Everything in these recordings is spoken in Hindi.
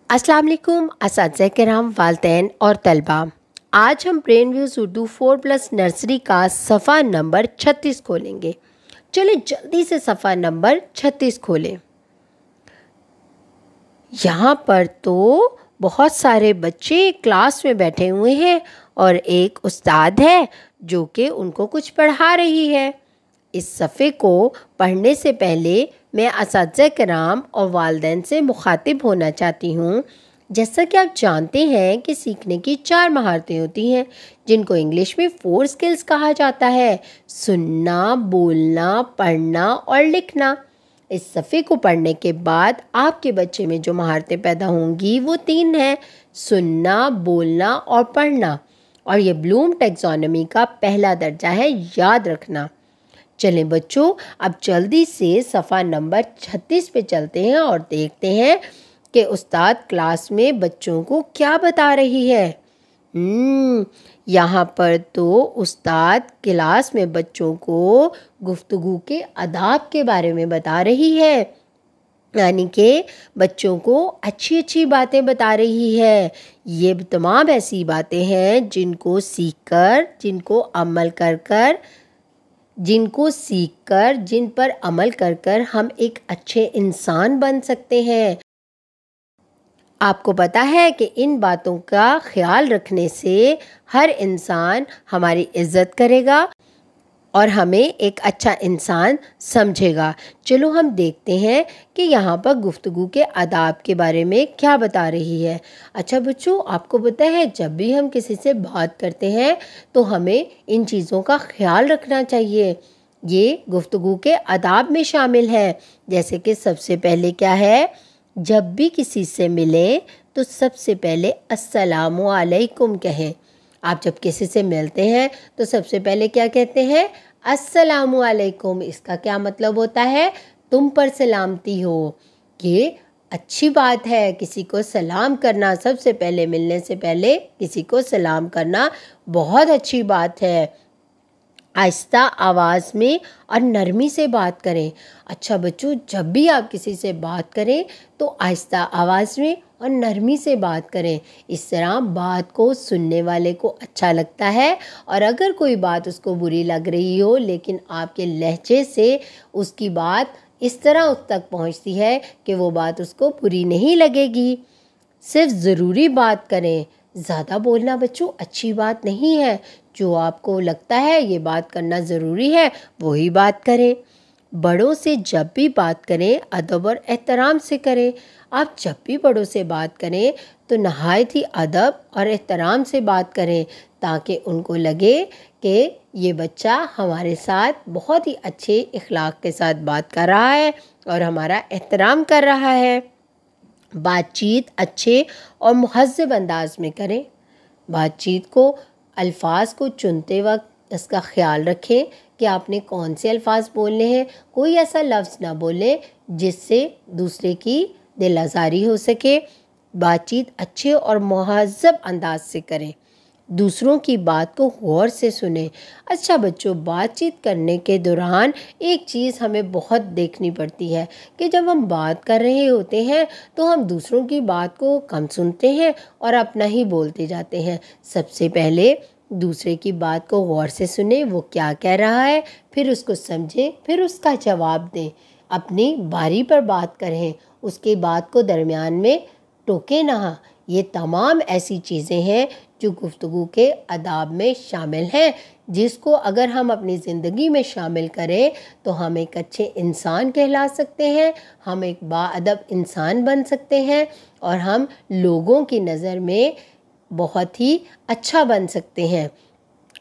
अस्सलाम वालेकुम असातिज़ा किराम, वालिदैन और तलबा। आज हम ब्रेन व्यूज़ उर्दू 4+ नर्सरी का सफ़ा नंबर 36 खोलेंगे। चलिए जल्दी से सफ़ा नंबर 36 खोलें। यहाँ पर तो बहुत सारे बच्चे क्लास में बैठे हुए हैं और एक उस्ताद है जो कि उनको कुछ पढ़ा रही है। इस सफ़े को पढ़ने से पहले मैं असातिज़ा किराम और वालिदैन से मुखातिब होना चाहती हूँ। जैसा कि आप जानते हैं कि सीखने की 4 महारतें होती हैं जिनको इंग्लिश में 4 स्किल्स कहा जाता है: सुनना, बोलना, पढ़ना और लिखना। इस सफ़े को पढ़ने के बाद आपके बच्चे में जो महारतें पैदा होंगी वो 3 हैं: सुनना, बोलना और पढ़ना। और ये ब्लूम टैक्सोनॉमी का पहला दर्जा है, याद रखना। चलें बच्चों, अब जल्दी से सफ़ा नंबर 36 पे चलते हैं और देखते हैं कि उस्ताद क्लास में बच्चों को क्या बता रही है। यहाँ पर तो उस्ताद क्लास में बच्चों को गुफ्तगू के आदाब के बारे में बता रही है, यानी कि बच्चों को अच्छी अच्छी बातें बता रही है। ये तमाम ऐसी बातें हैं जिनको सीखकर, जिन पर अमल कर हम एक अच्छे इंसान बन सकते हैं। आपको पता है कि इन बातों का ख्याल रखने से हर इंसान हमारी इज़्ज़त करेगा और हमें एक अच्छा इंसान समझेगा। चलो हम देखते हैं कि यहाँ पर गुफ्तगू के आदाब के बारे में क्या बता रही है। अच्छा बच्चों, आपको पता है जब भी हम किसी से बात करते हैं तो हमें इन चीज़ों का ख्याल रखना चाहिए। ये गुफ्तगू के आदाब में शामिल है। जैसे कि सबसे पहले क्या है, जब भी किसी से मिलें तो सबसे पहले अस्सलामु अलैकुम कहें। आप जब किसी से मिलते हैं तो सबसे पहले क्या कहते हैं? अस्सलामु अलैकुम। इसका क्या मतलब होता है? तुम पर सलामती हो। ये अच्छी बात है, किसी को सलाम करना, सबसे पहले मिलने से पहले किसी को सलाम करना बहुत अच्छी बात है। आहिस्ता आवाज़ में और नरमी से बात करें। अच्छा बच्चों, जब भी आप किसी से बात करें तो आहिस्ता आवाज़ में और नरमी से बात करें। इस तरह बात को सुनने वाले को अच्छा लगता है, और अगर कोई बात उसको बुरी लग रही हो लेकिन आपके लहजे से उसकी बात इस तरह उस तक पहुंचती है कि वो बात उसको बुरी नहीं लगेगी। सिर्फ ज़रूरी बात करें। ज़्यादा बोलना बच्चों अच्छी बात नहीं है। जो आपको लगता है ये बात करना ज़रूरी है वही बात करें। बड़ों से जब भी बात करें अदब और एहतराम से करें। आप जब भी बड़ों से बात करें तो नहायत ही अदब और एहतराम से बात करें, ताकि उनको लगे कि ये बच्चा हमारे साथ बहुत ही अच्छे इखलाक के साथ बात कर रहा है और हमारा एहतराम कर रहा है। बातचीत अच्छे और मुहज़्ज़ब अंदाज में करें। बातचीत को, अल्फाज को चुनते वक्त इसका ख्याल रखें कि आपने कौन से अल्फाज बोलने हैं। कोई ऐसा लफ्ज़ ना बोलें जिससे दूसरे की दिल आज़ारी हो सके। बातचीत अच्छे और मुहज़्ज़ब अंदाज से करें। दूसरों की बात को गौर से सुने। अच्छा बच्चों, बातचीत करने के दौरान एक चीज़ हमें बहुत देखनी पड़ती है कि जब हम बात कर रहे होते हैं तो हम दूसरों की बात को कम सुनते हैं और अपना ही बोलते जाते हैं। सबसे पहले दूसरे की बात को गौर से सुने, वो क्या कह रहा है, फिर उसको समझें, फिर उसका जवाब दें। अपनी बारी पर बात करें, उसकी बात को दरमियान में टोके ना। ये तमाम ऐसी चीज़ें हैं जो गुफ्तगू के आदाब में शामिल हैं, जिसको अगर हम अपनी ज़िंदगी में शामिल करें तो हम एक अच्छे इंसान कहला सकते हैं, हम एक बाअदब इंसान बन सकते हैं और हम लोगों की नज़र में बहुत ही अच्छा बन सकते हैं।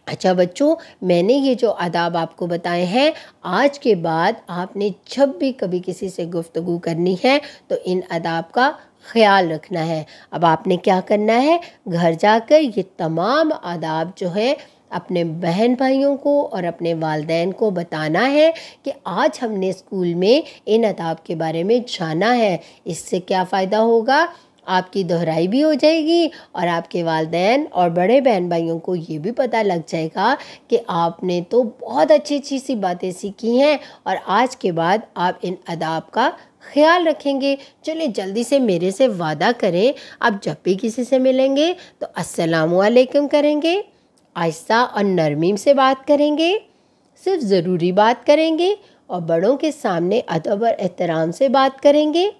अच्छा बच्चों, मैंने ये जो आदाब आपको बताए हैं, आज के बाद आपने जब भी कभी किसी से गुफ्तगू करनी है तो इन आदाब का ख्याल रखना है। अब आपने क्या करना है, घर जाकर ये तमाम आदाब जो है अपने बहन भाइयों को और अपने वालिदैन को बताना है कि आज हमने स्कूल में इन आदाब के बारे में जाना है। इससे क्या फ़ायदा होगा, आपकी दोहराई भी हो जाएगी और आपके वालिदैन और बड़े बहन भाइयों को ये भी पता लग जाएगा कि आपने तो बहुत अच्छी अच्छी सी बातें सीखी हैं और आज के बाद आप इन आदाब का ख्याल रखेंगे। चलिए जल्दी से मेरे से वादा करें, आप जब भी किसी से मिलेंगे तो अस्सलामु अलैकुम करेंगे, आहिस्ता और नरमीम से बात करेंगे, सिर्फ ज़रूरी बात करेंगे और बड़ों के सामने अदब और एहतराम से बात करेंगे।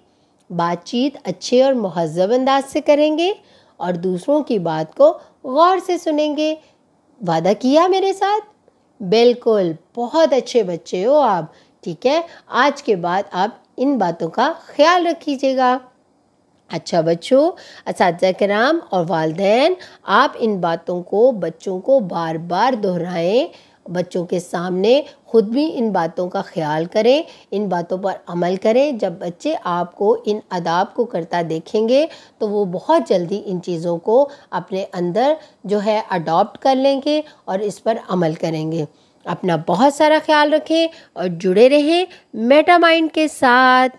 बातचीत अच्छे और मुहज़्ज़ब अंदाज से करेंगे और दूसरों की बात को गौर से सुनेंगे। वादा किया मेरे साथ? बिल्कुल, बहुत अच्छे बच्चे हो आप। ठीक है, आज के बाद आप इन बातों का ख्याल रखिएगा। अच्छा बच्चों, असातिज़ा किराम और वालिदैन, आप इन बातों को बच्चों को बार बार दोहराएं, बच्चों के सामने ख़ुद भी इन बातों का ख्याल करें, इन बातों पर अमल करें। जब बच्चे आपको इन आदाब को करता देखेंगे तो वो बहुत जल्दी इन चीज़ों को अपने अंदर जो है अडॉप्ट कर लेंगे और इस पर अमल करेंगे। अपना बहुत सारा ख्याल रखें और जुड़े रहें मेटा माइंड के साथ।